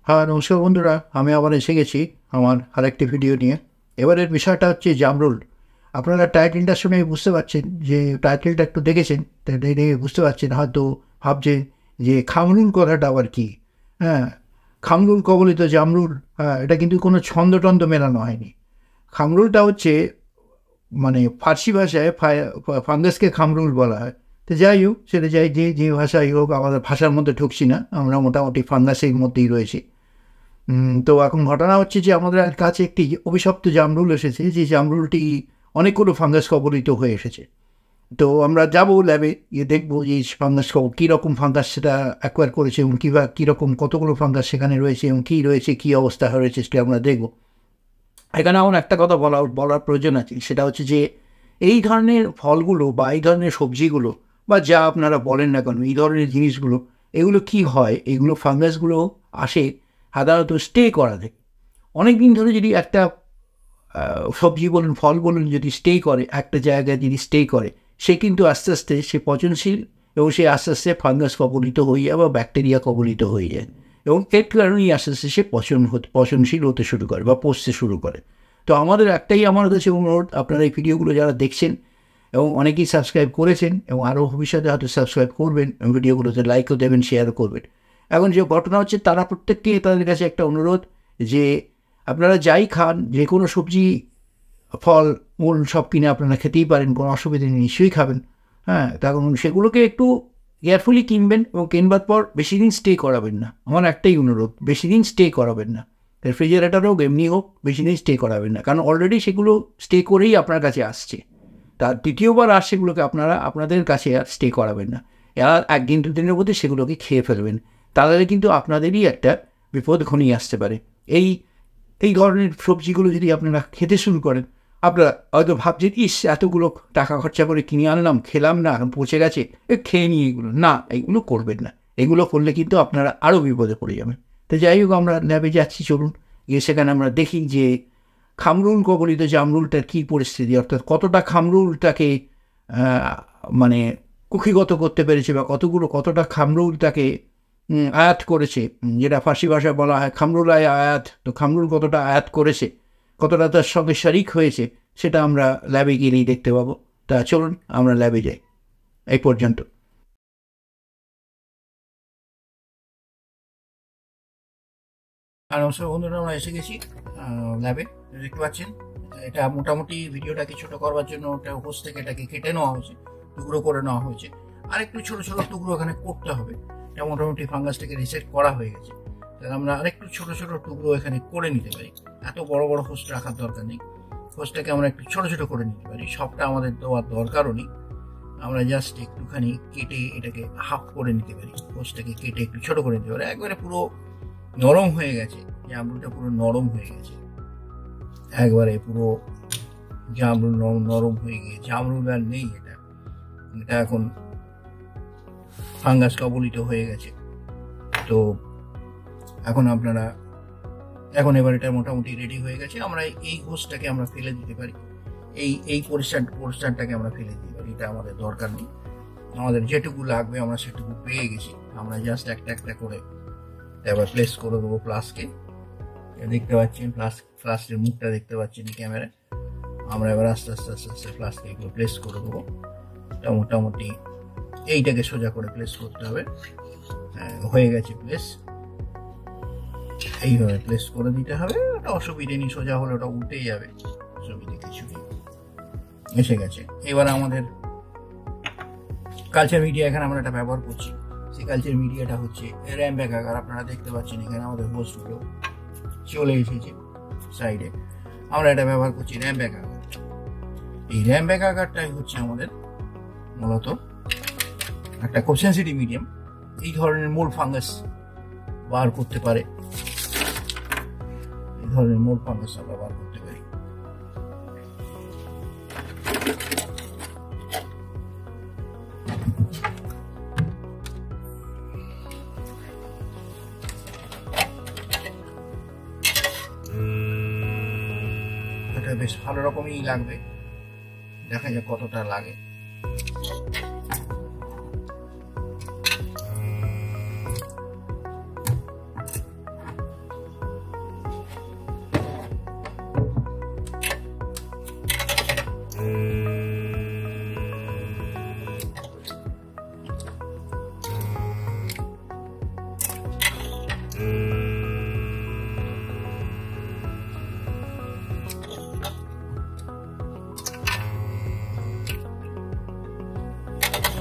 হ্যাঁ, নমস্কার বন্ধুরা, আমি আবার এসে গেছি আমার আরেকটি ভিডিও নিয়ে। এবারের বিষয়টা হচ্ছে জামরুল। আপনারা টাইটেলটার সময় বুঝতে পারছেন যে টাইটেলটা একটু দেখেছেন, তাই দেখে বুঝতে পারছেন, হয়তো ভাবছেন যে খামরুল কথাটা আবার কি। হ্যাঁ, খামরুল কবলিত জামরুল, হ্যাঁ, এটা কিন্তু কোনো ছন্দটন্দ মেলানো হয়নি। খামরুলটা হচ্ছে মানে ফার্সি ভাষায় ফাঙ্গাসকে খামরুল বলা হয়। তো যাই হোক, সেটা যাই যে ভাষাই হোক, আমাদের ভাষার মধ্যে ঢুকছি না, আমরা মোটামুটি ফাঙ্গাসের মধ্যেই রয়েছি। তো এখন ঘটনা হচ্ছে যে আমাদের কাছে একটি অভিশপ্ত জামরুল এসেছে, যে জামরুলটি অনেকগুলো ফাঙ্গাস কবলিত হয়ে এসেছে। তো আমরা যাবো ল্যাবে, গিয়ে দেখবো যে ফাঙ্গাস কীরকম ফাঙ্গাস সেটা অ্যাকোয়ার করেছে, এবং কীরকম কতগুলো ফাঙ্গাস সেখানে রয়েছে এবং কী রয়েছে, কী অবস্থা রয়েছে সেটা আমরা দেখবো। এখানে আমার একটা কথা বলার প্রয়োজন আছে, সেটা হচ্ছে যে এই ধরনের ফলগুলো বা এই ধরনের সবজিগুলো বা যা আপনারা বলেন না কেন, এই ধরনের জিনিসগুলো, এগুলো কি হয়, এগুলো ফাঙ্গাসগুলো আসে সাধারণত স্টে করা থেকে। অনেক দিন ধরে যদি একটা সবজি বলুন, ফল বলুন, যদি স্টে করে একটা জায়গায়, যদি স্টে করে, সে কিন্তু আস্তে আস্তে সে পচনশীল, এবং সে আস্তে আস্তে ফাঙ্গাস কবলিত হয়ে যায় বা ব্যাকটেরিয়া কবলিত হয়ে যায়, এবং এর কারণেই আস্তে আস্তে সে পচনশীল হতে শুরু করে বা পচতে শুরু করে। তো আমাদের একটাই আমার কাছে অনুরোধ, আপনারা এই ভিডিওগুলো যারা দেখছেন এবং অনেকেই সাবস্ক্রাইব করেছেন এবং আরও ভবিষ্যতে হয়তো সাবস্ক্রাইব করবেন, ভিডিওগুলোতে লাইকও দেবেন, শেয়ারও করবেন। এখন যে ঘটনা হচ্ছে, তারা প্রত্যেককে তাদের কাছে একটা অনুরোধ যে আপনারা যাই খান, যে কোনো সবজি, ফল, মূল সব কিনে আপনারা খেতেই পারেন, কোনো অসুবিধা নেই, নিশ্চয়ই খাবেন। হ্যাঁ, তখন সেগুলোকে একটু কেয়ারফুলি কিনবেন, এবং কিনবার পর বেশি দিন স্টে করাবেন না। আমার একটাই অনুরোধ, বেশি দিন স্টে করাবেন না। রেফ্রিজারেটর হোক, এমনি হোক, বেশি দিন স্টে করাবেন না, কারণ অলরেডি সেগুলো স্টে করেই আপনার কাছে আসছে। তার দ্বিতীয়বার আর সেগুলোকে আপনাদের কাছে আর স্টে করাবেন না। আর একদিন দুদিনের মধ্যে সেগুলোকে খেয়ে ফেলবেন, তাহলে কিন্তু আপনাদেরই একটা বিপদ ঘনিয়ে আসতে পারে। এই ধরনের সবজিগুলো যদি আপনারা খেতে শুরু করেন, আপনারা হয়তো ভাবছেন, ইস, এতগুলো টাকা খরচা করে কিনে আনলাম, খেলাম না, এখন পচে গেছে, খেয়ে নিই এগুলো। না, এইগুলো করবেন না। এগুলো করলে কিন্তু আপনারা আরও বিপদে পড়ে যাবেন। তো যাই হোক, আমরা ল্যাবে যাচ্ছি, চলুন গিয়ে সেখানে আমরা দেখি যে খামরুল কবলিত জামরুলটার কী পরিস্থিতি, অর্থাৎ কতটা খামরুলটাকে মানে কুক্ষিগত করতে পেরেছে, বা কতটা খামরুলটাকে আয়াত করেছে, যেটা ফার্সি ভাষায় বলা হয় খামরুল আয়াত। তো খামরুল কতটা আয়াত করেছে, কতটা তার সঙ্গে শরিক হয়েছে, সেটা আমরা ল্যাবে গেলেই দেখতে পাবো। তা চলুন আমরা ল্যাবে যাই। এই পর্যন্ত। আর নমস্কার বন্ধুরা, আমরা এসে গেছি ল্যাবে। দেখতে পাচ্ছেন, এটা মোটামুটি ভিডিওটাকে ছোটো করবার জন্য ওটা উপোস থেকে এটাকে কেটে নেওয়া হয়েছে, টুকরো করে নেওয়া হয়েছে, আর একটু ছোটো ছোটো টুকরো এখানে করতে হবে। এটা মোটামুটি ফাঙ্গাসটাকে রিসেট করা হয়ে গেছে, তাহলে আমরা আরেকটু ছোটো ছোটো টুকরো এখানে করে নিতে পারি। এত বড় বড় হোস্ট রাখার দরকার নেই, হোস্টটাকে আমরা একটু ছোটো ছোটো করে নিতে পারি, সবটা আমাদের দেওয়ার দরকারও নেই। আমরা জাস্ট একটুখানি কেটে এটাকে হাফ করে নিতে পারি, হোস্টটাকে কেটে একটু ছোটো করে নিতে পারি। একবারে পুরো নরম হয়ে গেছে, জামরুলটা পুরো নরম হয়ে গেছে, একবারে পুরো জামরুল নরম হয়ে গিয়ে জামরুল আর নেই, এটা এখন ফাঙ্গাস কবলিত হয়ে গেছে। তো এখন এবার এটা মোটামুটি রেডি হয়ে গেছে। আমরা এই হোস্টটাকে আমরা ফেলে দিতে পারি, এই পরিষ্কারটাকে আমরা ফেলে দিতে পারি, এটা আমাদের দরকার নেই। আমাদের যেটুকু লাগবে আমরা সেটুকু পেয়ে গেছি। আমরা জাস্ট একটা একটা করে এবার প্লেস করে দেবো ফ্লাস্কে। দেখতে পাচ্ছেন ফ্লাস্কের মুখটা দেখতে পাচ্ছেন ক্যামেরায়। আমরা এবার আস্তে আস্তে আস্তে আস্তে ফ্লাস্কে এগুলো প্লেস করে দেবো। এটা মোটামুটি এইটাকে সোজা করে প্লেস করতে হবে। হয়ে গেছে প্লেস, এইভাবে প্লেস করে দিতে হবে। ওটা অসুবিধে নেই, সোজা হলে ওটা উল্টেই যাবে, অসুবিধে কিছু নেই। এসে গেছে। এবার আমাদের কালচার মিডিয়া এখানে আমরা এটা ব্যবহার করছি। সেই কালচার মিডিয়াটা হচ্ছে র্যাম্ব্যাক আকার। আপনারা দেখতে পাচ্ছেন এখানে আমাদের হোস্টগুলো চলে এসেছে সাইডে। আমরা এটা ব্যবহার করছি র্যাম্ব্যাক আকার। এই র্যাম্ব্যাক আকারটাই হচ্ছে আমাদের মূলত একটা খুব সেন্সিটিভ মিডিয়াম, এই ধরনের মোল্ড ফাঙ্গাস বার করতে পারে। এই ধরনের মোল্ড ফাঙ্গাস আমরা বার করতে পারি। এটা বেশ ভালো রকমই লাগবে, দেখা যাক কতটা লাগে।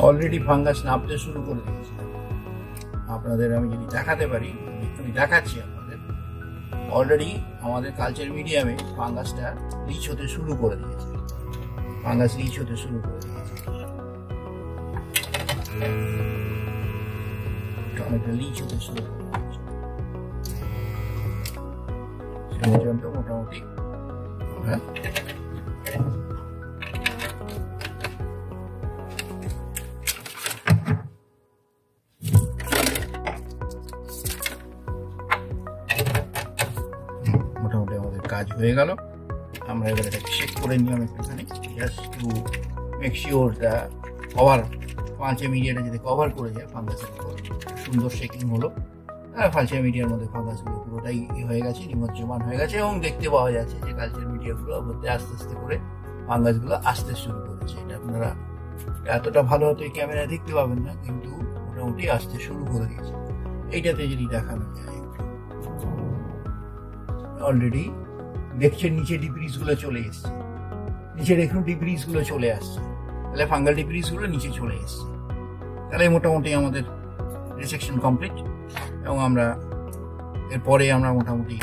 অলরেডি ফাঙ্গাস নামতে শুরু করে দিয়েছে। আপনাদের আমি যদি দেখাতে পারি, আমি দেখাচ্ছি আপনাদের। অলরেডি আমাদের কালচার মিডিয়ামে ফাঙ্গাসটা রিচ হতে শুরু করে দিয়েছে, ফাঙ্গাস রিচ হতে শুরু করে দিয়েছে, অনেকটা লিচ হতে শুরু করে দিয়েছে। সেই পর্যন্ত মোটামুটি আমাদের কাজ হয়ে গেল। আমরা এবার এটাকে চেক করে নিলাম একটুখানি, just to make sure the cover, ফালসে মিডিয়াটা যদি কভার করে যায় ফাঙ্গাসের উপর, সুন্দর শেকিং হলো। ফালসে মিডিয়ার মধ্যে ফাঙ্গাসগুলো পুরোটাই হয়ে গেছে, নিমজ্জমান হয়ে গেছে, এবং দেখতে পাওয়া যাচ্ছে যে কালচার মিডিয়াগুলোর মধ্যে আস্তে আস্তে করে ফাঙ্গাসগুলো আসতে শুরু করেছে। এটা আপনারা এতটা ভালো হয়তো এই ক্যামেরায় দেখতে পাবেন না, কিন্তু মোটামুটি আসতে শুরু করে দিয়েছে। এইটাতে যদি দেখানো যায়, অলরেডি দেখছেন নিচে ডিব্রিজ গুলো চলে এসছে, নিচে দেখুন ডিব্রিজ গুলো চলে আসছে, তাহলে ফাঙ্গাল ডিব্রিজ গুলো নিচে চলে এসছে। তাহলে মোটামুটি আমাদের রিসেকশন কমপ্লিট, এবং আমরা এরপরে আমরা মোটামুটি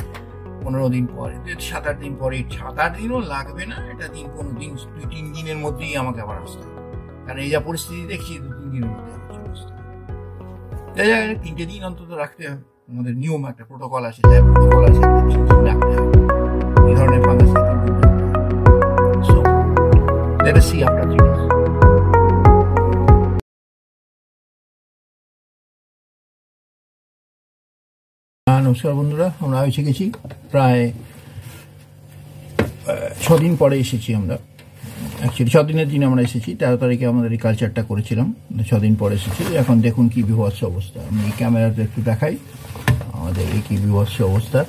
15 দিন পরে, 7-8 দিন পরে, 7-8 দিনও লাগবে না, এটা 15 দিন, 2-3 দিনের মধ্যেই আমাকে আবার আসতে হবে, কারণ এই যা পরিস্থিতি দেখছি 2-3 দিনের মধ্যে চলে আসতে হবে। 3টে দিন অন্তত রাখতে হবে, আমাদের নিয়ম একটা প্রোটোকল আছে, তাই প্রোটোকল আছে 3 দিন রাখতে হবে এই ধরনের fungus. So let us see after 3 days। নমস্কার বন্ধুরা, আমরা এসে গেছি প্রায় 6 দিন পরে এসেছি আমরা। অ্যাকচুয়ালি 6 দিনের দিন আমরা এসেছি, 13 তারিখে আমাদের এই কালচারটা করেছিলাম, 6 দিন পরে এসেছি। এখন দেখুন কি বিভৎস অবস্থা, আমি এই ক্যামেরাতে একটু দেখাই আমাদের এই কি বিভৎস অবস্থা,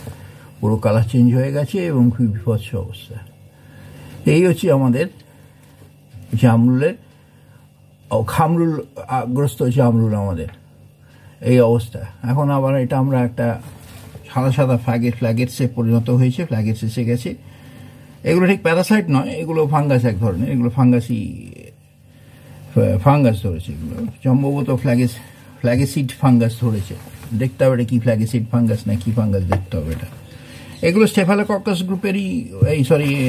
পুরো কালার চেঞ্জ হয়ে গেছে এবং খুব বিভৎস অবস্থা। এই হচ্ছে আমাদের জামরুলের, খামরুল গ্রস্ত জামরুল আমাদের এই অবস্থা। এখন আবার এটা আমরা একটা সাদা সাদা ফ্ল্যাগেটসে পরিণত হয়েছে, ফ্ল্যাগেটস এসে গেছে। এগুলো ঠিক প্যারাসাইট নয়, এগুলো ফাঙ্গাস এক ধরনের, এগুলো ফাঙ্গাস ধরেছে, এগুলো সম্ভবত ফ্ল্যাগেসিড ফাঙ্গাস ধরেছে। দেখতে হবে এটা কি ফ্ল্যাগেসিড ফাঙ্গাস না কি ফাঙ্গাস, দেখতে হবে এটা। এগুলো স্টেফাইলোকক্কাস গ্রুপেরই,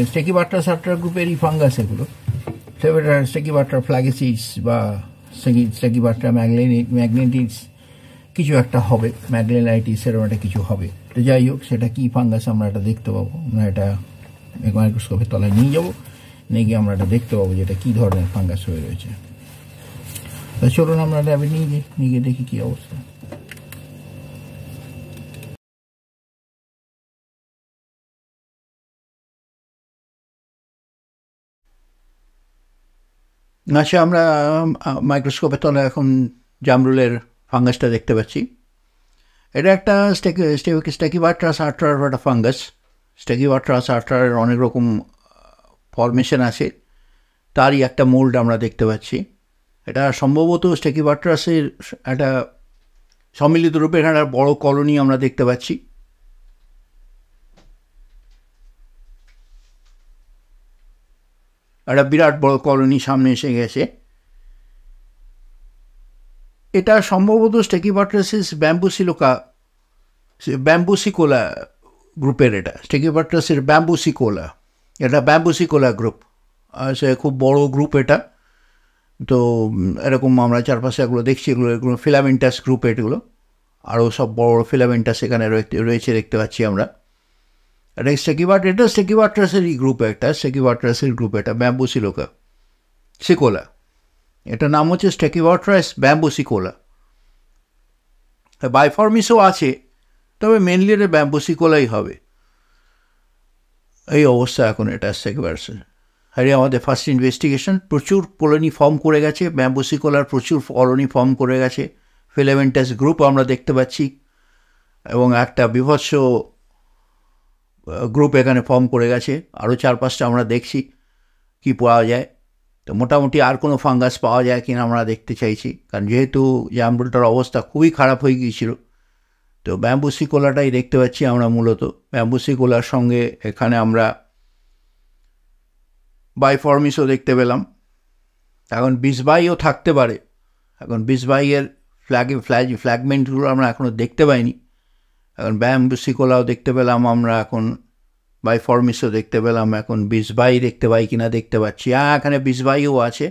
স্টেকিবাট্রা সাট্রা গ্রুপেরই ফাঙ্গাস এগুলো। স্টেকিবাট্রা ফ্ল্যাগেসিডস বা স্টেকিবাট্রা ম্যাগনেটিস কিছু একটা হবে, ম্যাগনেলাইটিস এরকম একটা কিছু হবে। তো যাই হোক, সেটা কি ফাঙ্গাস আমরা এটা দেখতে পাবো, আমরা এটা মাইক্রোস্কোপের তলায় নিয়ে যাবো, নিয়ে গিয়ে আমরা এটা দেখতে পাবো যে এটা কী ধরনের ফাঙ্গাস হয়ে রয়েছে। তো চলুন আমরা ল্যাবে নিয়ে গিয়ে দেখি কী অবস্থা। আচ্ছা, আমরা মাইক্রোস্কোপের তলায় এখন জামরুলের ফাঙ্গাসটা দেখতে পাচ্ছি। এটা একটা স্টেকিবাট্রা সাট্রার একটা ফাঙ্গাস। স্টেকিবাট্রা সাট্রার অনেক রকম ফরমেশন আছে, তারই একটা মোল্ড আমরা দেখতে পাচ্ছি। এটা সম্ভবত স্টেকিবাট্রাসের একটা সম্মিলিত রূপে এখানে একটা বড় কলোনি আমরা দেখতে পাচ্ছি। একটা বিরাট বড় কলোনি সামনে এসে গেছে। এটা সম্ভবত স্টেকিবাট্রাসিস ব্যাম্বুসিকোলা গ্রুপের, এটা স্টেকিবাট্রাসের ব্যাম্বুসিকোলা, এটা ব্যাম্বুসিকোলা গ্রুপ। সে খুব বড় গ্রুপ এটা। তো এরকম আমরা চারপাশে এগুলো দেখছি, এগুলো ফিলামেন্টাস গ্রুপ, এগুলো আরও সব বড় ফিলামেন্টাস এখানে রয়েছে দেখতে পাচ্ছি আমরা। এটা স্টেকিবাট্রাসেরই গ্রুপ, একটা স্টেকিবাট্রাসের গ্রুপ, এটা সিকোলা। এটার নাম হচ্ছে স্টেকিবাট্রাস ব্যাম্বুসিকোলা। বাইফর্মিসও আছে, তবে মেনলি এটা ব্যাম্বুসিকোলাই হবে। এই অবস্থা এখন এটা স্টেকিবাট্রাসের। আর আমাদের ফার্স্ট ইনভেস্টিগেশন, প্রচুর কলোনি ফর্ম করে গেছে, ব্যাম্বুসিকোলার প্রচুর কলোনি ফর্ম করে গেছে, ফিলামেন্টাস গ্রুপ আমরা দেখতে পাচ্ছি, এবং একটা বিভৎস গ্রুপ এখানে ফর্ম করে গেছে। আরও 4-5টা আমরা দেখছি কি পাওয়া যায়। তো মোটামুটি আর কোনো ফাঙ্গাস পাওয়া যায় কিনা আমরা দেখতে চাইছি, কারণ যেহেতু জামরুলটার অবস্থা খুবই খারাপ হয়ে গিয়েছিল। তো ব্যাম্বুসিকোলাটাই দেখতে পাচ্ছি আমরা মূলত। ব্যাম্বুসিকোলার সঙ্গে এখানে আমরা বাইফর্মিসও দেখতে পেলাম। এখন বিসবাইও থাকতে পারে, এখন বিসবাইয়ের ফ্ল্যাগমেন্টগুলো আমরা এখনও দেখতে পাইনি। এখন ব্যাম্বুসিকোলাও দেখতে পেলাম আমরা, এখন বাইফর্মিসও দেখতে পেলাম, এখন বিসবাই দেখতে পাই কিনা দেখতে পাচ্ছি। এখানে বিসবাইও আছে।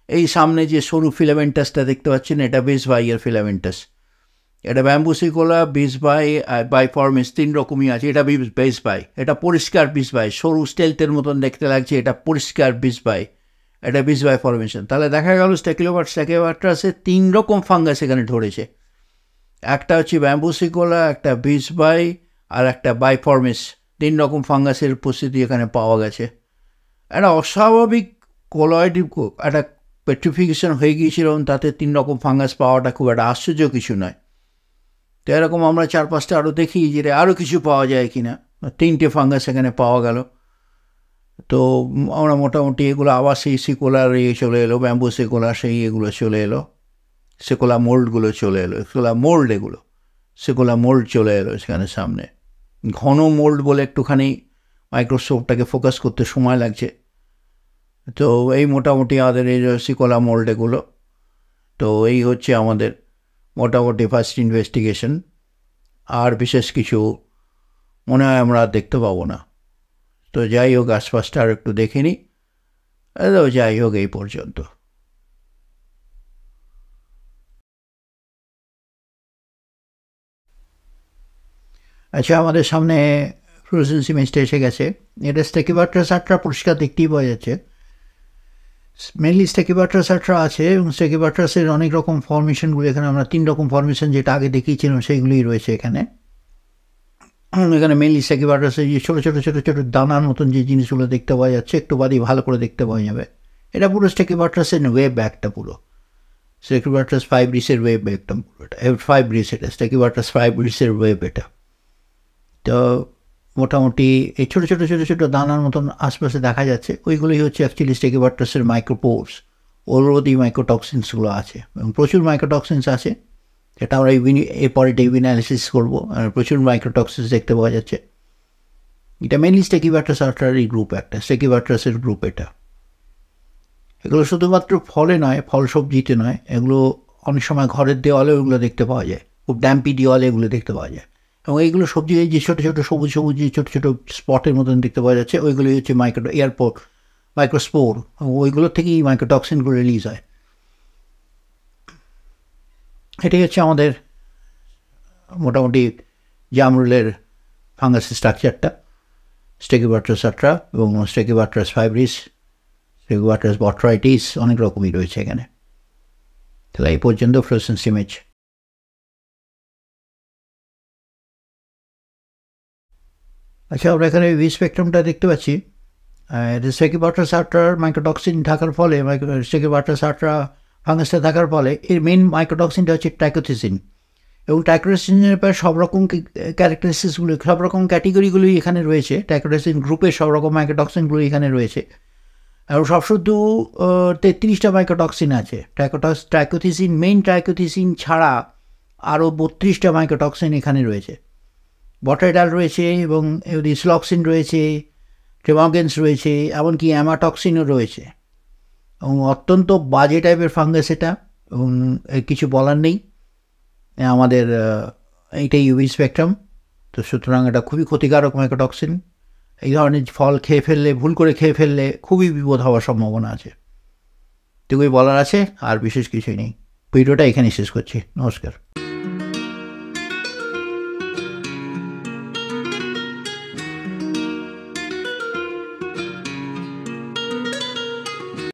এই সামনে যে সরু ফিলামেন্টাসটা দেখতে পাচ্ছেন, এটা বিসবাইয়ের ফিলামেন্টাস। এটা ব্যাম্বুসিকোলা, বিসবাই, বাইফর্মিস 3 রকমই আছে। এটা বিসবাই, এটা পরিষ্কার বিসবাই, সরু স্টেলথের মতন দেখতে লাগছে, এটা পরিষ্কার বিসবাই, এটা বিসবাই ফরমেশন। তাহলে দেখা গেল স্টেকিওবাট্রাসে 3 রকম ফাঙ্গাস এখানে ধরেছে। একটা হচ্ছে ব্যাম্বুসিকোলা, একটা বিসবাই, আর একটা বাইফর্মিস। 3 রকম ফাঙ্গাসের উপস্থিতি এখানে পাওয়া গেছে। একটা অস্বাভাবিক কোলয়েড একটা পেট্রিফিকেশন হয়ে গিয়েছিল, তাতে 3 রকম ফাঙ্গাস পাওয়াটা খুব একটা আশ্চর্য কিছু নয়। তো এরকম আমরা 4-5টা আরও দেখি যে আরও কিছু পাওয়া যায় কি না। 3টে ফাঙ্গাস এখানে পাওয়া গেল। তো আমরা মোটামুটি এগুলো আবার সেই সিকোলার চলে এলো, ব্যাম্বুসিকোলা সেই এগুলো চলে এলো, সিকোলা মোল্ডগুলো চলে এলো, সিকোলা মোল্ড চলে এলো সেখানে সামনে। ঘন মোল্ড বলে একটুখানি মাইক্রোস্কোপটাকে ফোকাস করতে সময় লাগছে। তো এই মোটামুটি আমাদের এই সিকোলা মোল্ড এগুলো। তো এই হচ্ছে আমাদের মোটামুটি ফার্স্ট ইনভেস্টিগেশন। আর বিশেষ কিছু মনে হয় আমরা দেখতে পাবো না। তো যাই হোক, আশপাশটা আর একটু দেখে নিই। যাই হোক, এই পর্যন্ত। আচ্ছা, আমাদের সামনে ফ্লোরেসেন্স ইমেজটা এসে গেছে। এটা স্টেকিওবাট্রাস আট্রা পরিষ্কার দেখতেই পাওয়া যাচ্ছে। মেনলি স্টেকিওবাট্রাস আট্রা আছে, এবং স্টেকিওবাট্রাসের অনেক রকম ফর্মেশনগুলো এখানে আমরা 3 রকম ফর্মেশন যেটা আগে দেখিয়েছিলাম সেইগুলোই রয়েছে এখানে। এখানে মেনলি স্টেকিওবাট্রাসের যে ছোটো ছোটো ছোটো ছোটো দানার মতন যে জিনিসগুলো দেখতে পাওয়া যাচ্ছে, একটু বাদই ভালো করে দেখতে পাওয়া যাবে। এটা পুরো স্টেকিওবাট্রাসের ওয়েব ব্যাগটা, পুরো স্টেকিওবাট্রাস ফাইব্রিসের ওয়েব ব্যাগটা পুরো। এটা ফাইব্রিস, এটা স্টেকিওবাট্রাস ফাইব্রিসের ওয়েব এটা। তো মোটামুটি এই ছোটো ছোটো ছোটো ছোটো দানার মতন আশপাশে দেখা যাচ্ছে, ওইগুলোই হচ্ছে অ্যাকচুয়ালি স্টেকিওবাট্রাসের মাইক্রোপোরস। ওর মধ্যেই মাইক্রোটক্সিনসগুলো আছে, এবং প্রচুর মাইক্রোটক্সিনস আছে, যেটা আমরা এরপরে ডেইলি অ্যানালিসিস করবো। আর প্রচুর মাইক্রোটক্সিনস দেখতে পাওয়া যাচ্ছে। এটা মেনলি স্টেকিওবাট্রাস আট্রারই গ্রুপ, একটা স্টেকিওবাট্রাসের গ্রুপ এটা। এগুলো শুধুমাত্র ফলে নয়, ফল সবজিতে নয়, এগুলো অনেক সময় ঘরের দেওয়ালেও এগুলো দেখতে পাওয়া যায়, খুব ড্যাম্পি দেওয়ালে এগুলো দেখতে পাওয়া যায়। এবং এইগুলো সবজি, এই যে ছোটো ছোটো সবুজ সবুজ যে ছোটো ছোটো স্পটের মতন দেখতে পাওয়া যাচ্ছে, ওইগুলোই হচ্ছে মাইক্রোস্পোর। ওইগুলোর থেকেই মাইক্রোটক্সিনগুলো রিলিজ হয়। এটাই হচ্ছে আমাদের মোটামুটি জামরুলের ফাঙ্গাসের স্ট্রাকচারটা। স্টেকিওবাট্রাস আট্রা এবং স্টেকিওবাট্রাস ফাইব্রিস, স্টেকিওবাট্রাস বট্রাইটিস, অনেক রকমই রয়েছে এখানে। তাহলে এই পর্যন্ত ফ্লোরেসেন্স ইমেজ। আচ্ছা, আমরা এখানে ভি স্পেকট্রামটা দেখতে পাচ্ছি। স্টেকিওবাট্রাস আট্রার মাইক্রোটক্সিন থাকার ফলে, স্টেকিওবাট্রাস আট্রা ফাঙ্গাসটা থাকার ফলে এর মেন মাইক্রোটক্সিনটা হচ্ছে ট্রাইকোথিসিন। এবং ট্রাইকোথিসিনের প্রায় সব রকম ক্যারেক্টারিস্টিক্সগুলো, সব রকম ক্যাটেগরিগুলোই এখানে রয়েছে। ট্রাইকোথিসিন গ্রুপের সব রকম মাইক্রোটক্সিনগুলো এখানে রয়েছে। আর সব শুধু 33টা মাইক্রোটক্সিন আছে। ট্রাইকোথিসিন, মেইন ট্রাইকোথিসিন ছাড়া আরও 32টা মাইক্রোটক্সিন এখানে রয়েছে। বট্রাইডাল রয়েছে, এবং ডিসলক্সিন রয়েছে, ট্রেমোগেন্স রয়েছে, এমনকি অ্যামাটক্সিনও রয়েছে। এবং অত্যন্ত বাজে টাইপের ফাঙ্গাস এটা, এবং কিছু বলার নেই। আমাদের এইটাই ইউভি স্পেকট্রাম। তো সুতরাং এটা খুবই ক্ষতিকারক মাইক্রোটক্সিন। এই ধরনের ফল খেয়ে ফেললে, ভুল করে খেয়ে ফেললে খুবই বিপদ হওয়ার সম্ভাবনা আছে। এটুকুই বলার আছে, আর বিশেষ কিছুই নেই। ভিডিওটা এখানেই শেষ করছি। নমস্কার।